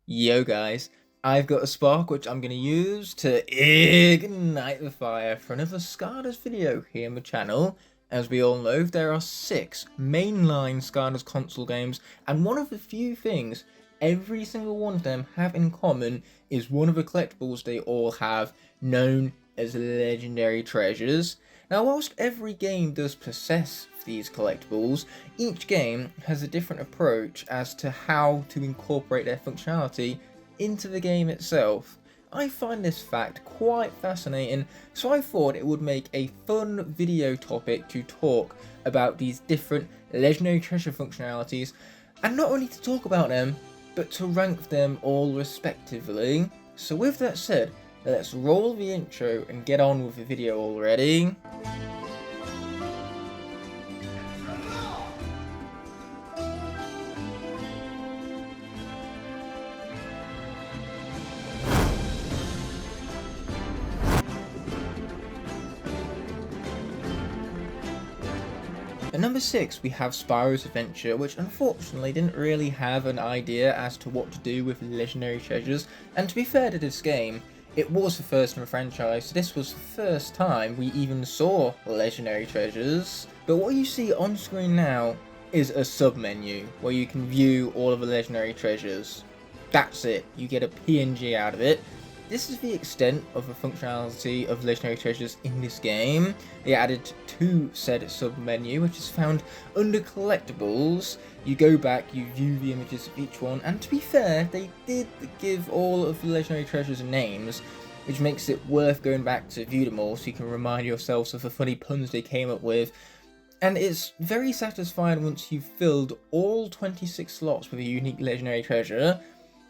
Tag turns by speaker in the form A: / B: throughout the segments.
A: Yo guys, I've got a spark which I'm going to use to ignite the fire for another Skylanders video here on the channel. As we all know, there are 6 mainline Skylanders console games, and one of the few things every single one of them have in common is one of the collectibles they all have, known as legendary treasures. Now, whilst every game does possess these collectibles, each game has a different approach as to how to incorporate their functionality into the game itself. I find this fact quite fascinating, so I thought it would make a fun video topic to talk about these different legendary treasure functionalities, and not only to talk about them, but to rank them all respectively. So with that said, let's roll the intro and get on with the video already. At number 6 we have Spyro's Adventure, which unfortunately didn't really have an idea as to what to do with legendary treasures, and to be fair to this game, it was the first in the franchise, so this was the first time we even saw legendary treasures. But what you see on screen now is a sub-menu, where you can view all of the legendary treasures. That's it, you get a PNG out of it. This is the extent of the functionality of legendary treasures in this game. They added 2 said sub-menu, which is found under collectibles. You go back, you view the images of each one, and to be fair, they did give all of the legendary treasures names, which makes it worth going back to view them all so you can remind yourselves of the funny puns they came up with. And it's very satisfying once you've filled all 26 slots with a unique legendary treasure.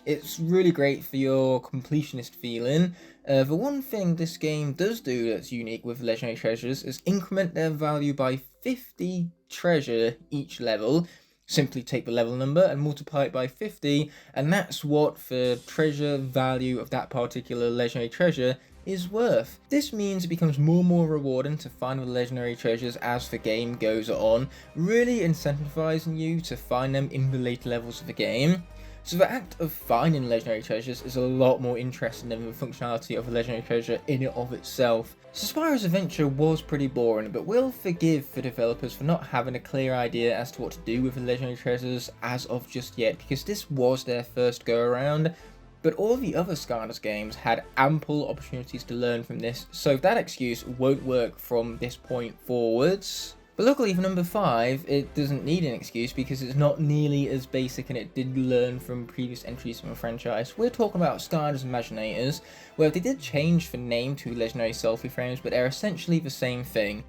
A: It's really great for your completionist feeling. The one thing this game does do that's unique with legendary treasures is increment their value by 50 treasure each level. Simply take the level number and multiply it by 50, and that's what the treasure value of that particular legendary treasure is worth. This means it becomes more and more rewarding to find the legendary treasures as the game goes on, really incentivizing you to find them in the later levels of the game. So the act of finding legendary treasures is a lot more interesting than the functionality of a legendary treasure in and of itself. So Spyro's Adventure was pretty boring, but we'll forgive the developers for not having a clear idea as to what to do with the legendary treasures as of just yet, because this was their first go around. But all the other Skylanders games had ample opportunities to learn from this, so that excuse won't work from this point forwards. But luckily for number 5, it doesn't need an excuse because it's not nearly as basic and it did learn from previous entries from the franchise. We're talking about Skylanders Imaginators, where they did change the name to Legendary Selfie Frames, but they're essentially the same thing.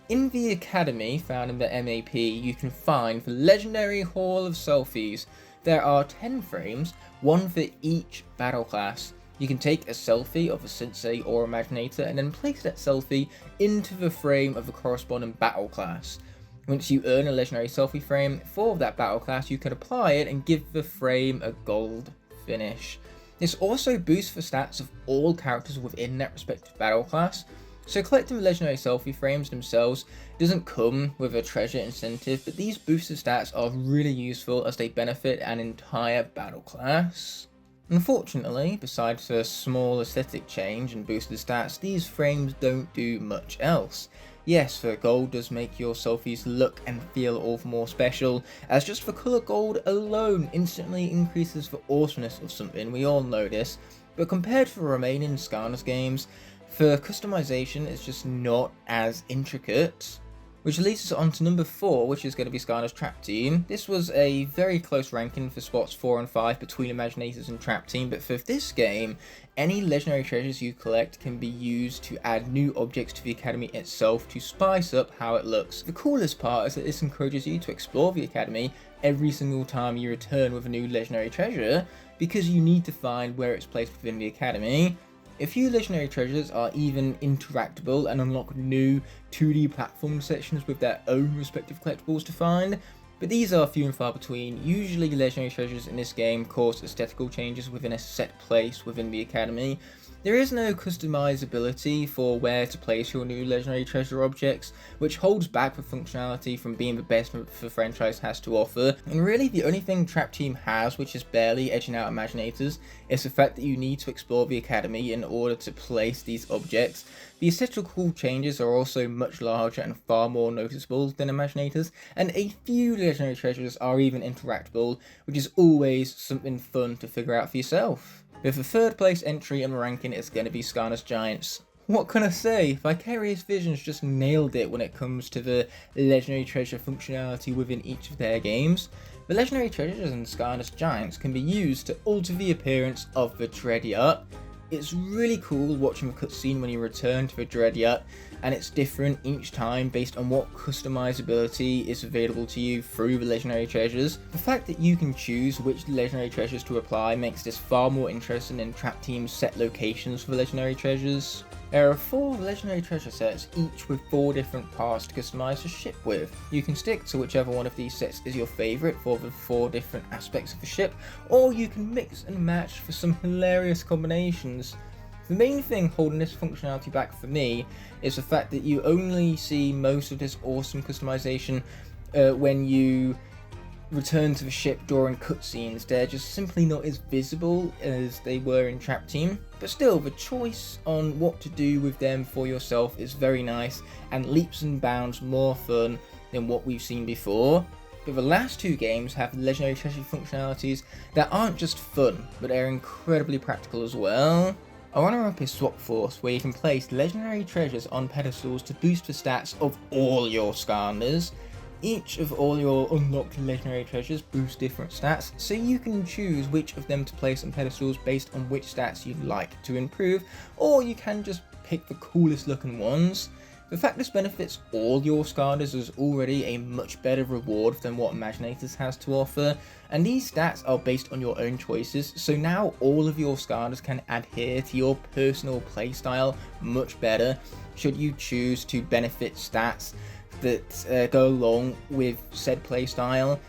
A: In the Academy, found in the MAP, you can find the Legendary Hall of Selfies. There are 10 frames, one for each battle class. You can take a selfie of a sensei or imaginator and then place that selfie into the frame of the corresponding battle class. Once you earn a legendary selfie frame for that battle class, you can apply it and give the frame a gold finish. This also boosts the stats of all characters within that respective battle class. So collecting the legendary selfie frames themselves doesn't come with a treasure incentive, but these boosted stats are really useful as they benefit an entire battle class. Unfortunately, besides a small aesthetic change and boosted stats, these frames don't do much else. Yes, the gold does make your selfies look and feel all the more special, as just the colour gold alone instantly increases the awesomeness of something, we all know this, but compared to the remaining Skylanders games, the customization is just not as intricate. Which leads us on to number 4, which is going to be Skylanders Trap Team. This was a very close ranking for spots 4 and 5 between Imaginators and Trap Team, but for this game, any legendary treasures you collect can be used to add new objects to the Academy itself to spice up how it looks. The coolest part is that this encourages you to explore the Academy every single time you return with a new legendary treasure, because you need to find where it's placed within the Academy. A few legendary treasures are even interactable and unlock new 2D platform sections with their own respective collectibles to find. But these are few and far between. Usually legendary treasures in this game cause aesthetical changes within a set place within the academy. There is no customizability for where to place your new legendary treasure objects, which holds back the functionality from being the best the franchise has to offer. And really the only thing Trap Team has, which is barely edging out Imaginators, is the fact that you need to explore the academy in order to place these objects. The aesthetical changes are also much larger and far more noticeable than Imaginators, and a few legendary treasures are even interactable, which is always something fun to figure out for yourself. With the third place entry in the ranking, it's going to be Skylanders Giants. What can I say? Vicarious Visions just nailed it when it comes to the legendary treasure functionality within each of their games. The legendary treasures in Skylanders Giants can be used to alter the appearance of the Dread Yacht. It's really cool watching the cutscene when you return to the Dread Yacht, and it's different each time based on what customizability is available to you through the legendary treasures. The fact that you can choose which legendary treasures to apply makes this far more interesting than Trap Team's set locations for the legendary treasures. There are 4 legendary treasure sets, each with 4 different paths to customize the ship with. You can stick to whichever one of these sets is your favourite for the 4 different aspects of the ship, or you can mix and match for some hilarious combinations. The main thing holding this functionality back for me is the fact that you only see most of this awesome customization when you return to the ship during cutscenes. They're just simply not as visible as they were in Trap Team, but still the choice on what to do with them for yourself is very nice and leaps and bounds more fun than what we've seen before. But the last 2 games have legendary treasure functionalities that aren't just fun, but they're incredibly practical as well. Our runner-up is Swap Force, where you can place legendary treasures on pedestals to boost the stats of all your Skylanders. Each of all your unlocked legendary treasures boosts different stats, so you can choose which of them to place on pedestals based on which stats you'd like to improve, or you can just pick the coolest looking ones. The fact this benefits all your Skylanders is already a much better reward than what Imaginators has to offer, and these stats are based on your own choices, so now all of your Skylanders can adhere to your personal playstyle much better should you choose to benefit stats that go along with said playstyle.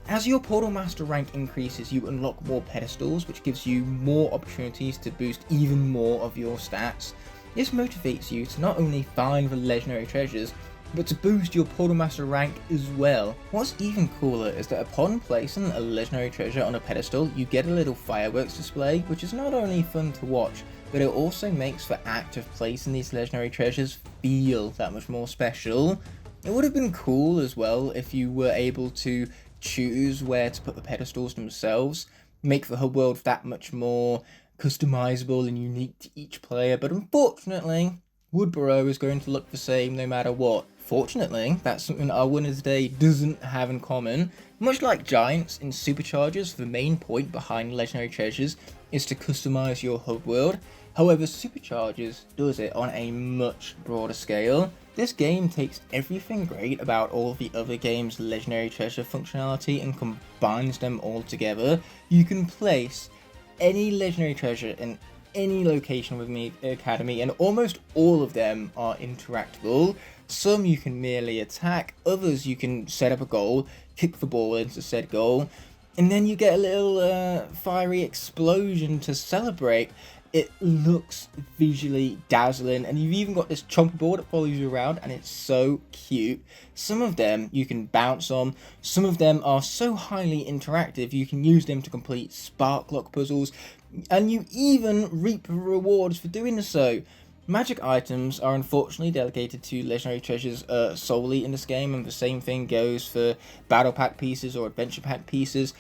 A: As your Portal Master rank increases, you unlock more pedestals, which gives you more opportunities to boost even more of your stats. This motivates you to not only find the legendary treasures, but to boost your Portal Master rank as well. What's even cooler is that upon placing a legendary treasure on a pedestal, you get a little fireworks display, which is not only fun to watch, but it also makes the act of placing these legendary treasures feel that much more special. It would have been cool as well if you were able to choose where to put the pedestals themselves, make the whole world that much more customizable and unique to each player, but unfortunately Woodborough is going to look the same no matter what. Fortunately, that's something our winner today doesn't have in common. Much like Giants in Superchargers, the main point behind legendary treasures is to customize your hub world. However, Superchargers does it on a much broader scale. This game takes everything great about all of the other games' legendary treasure functionality and combines them all together. You can place any legendary treasure in any location within the academy, and almost all of them are interactable. Some you can merely attack, others you can set up a goal, kick the ball into said goal, and then you get a little fiery explosion to celebrate. It looks visually dazzling, and you've even got this chomper ball that follows you around, and it's so cute. Some of them you can bounce on, some of them are so highly interactive you can use them to complete spark lock puzzles, and you even reap rewards for doing so. Magic items are unfortunately delegated to legendary treasures solely in this game, and the same thing goes for battle pack pieces or adventure pack pieces.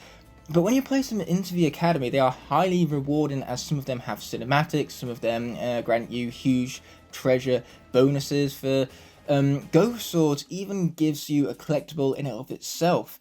A: But when you place them into the academy, they are highly rewarding, as some of them have cinematics, some of them grant you huge treasure bonuses. For Ghost Swords even gives you a collectible in and of itself.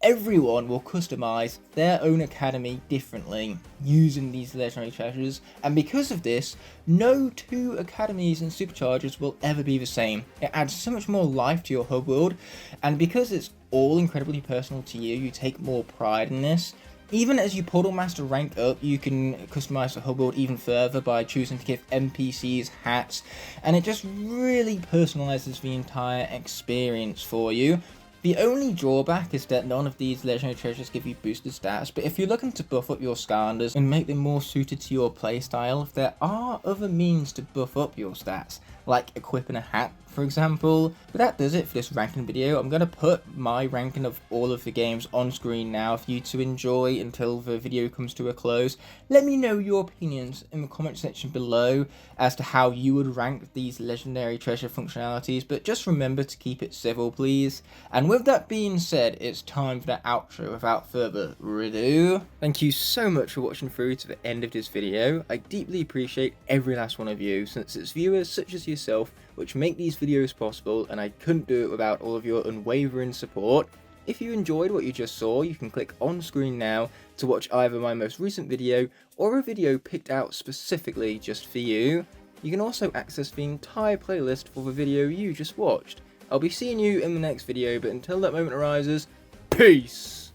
A: Everyone will customize their own academy differently using these legendary treasures, and because of this, no 2 academies in Superchargers will ever be the same. It adds so much more life to your hub world, and because it's all incredibly personal to you, you take more pride in this. Even as you Portal Master rank up, you can customize the hub world even further by choosing to give NPCs hats, and it just really personalizes the entire experience for you. The only drawback is that none of these legendary treasures give you boosted stats, but if you're looking to buff up your Skylanders and make them more suited to your playstyle, there are other means to buff up your stats, like equipping a hat, for example. But that does it for this ranking video. I'm going to put my ranking of all of the games on screen now for you to enjoy until the video comes to a close. Let me know your opinions in the comment section below as to how you would rank these legendary treasure functionalities, but just remember to keep it civil, please. And with that being said, it's time for the outro without further ado. Thank you so much for watching through to the end of this video. I deeply appreciate every last one of you, since it's viewers such as yourself which make these videos possible, and I couldn't do it without all of your unwavering support. If you enjoyed what you just saw, you can click on screen now to watch either my most recent video or a video picked out specifically just for you. You can also access the entire playlist for the video you just watched. I'll be seeing you in the next video, but until that moment arises, peace!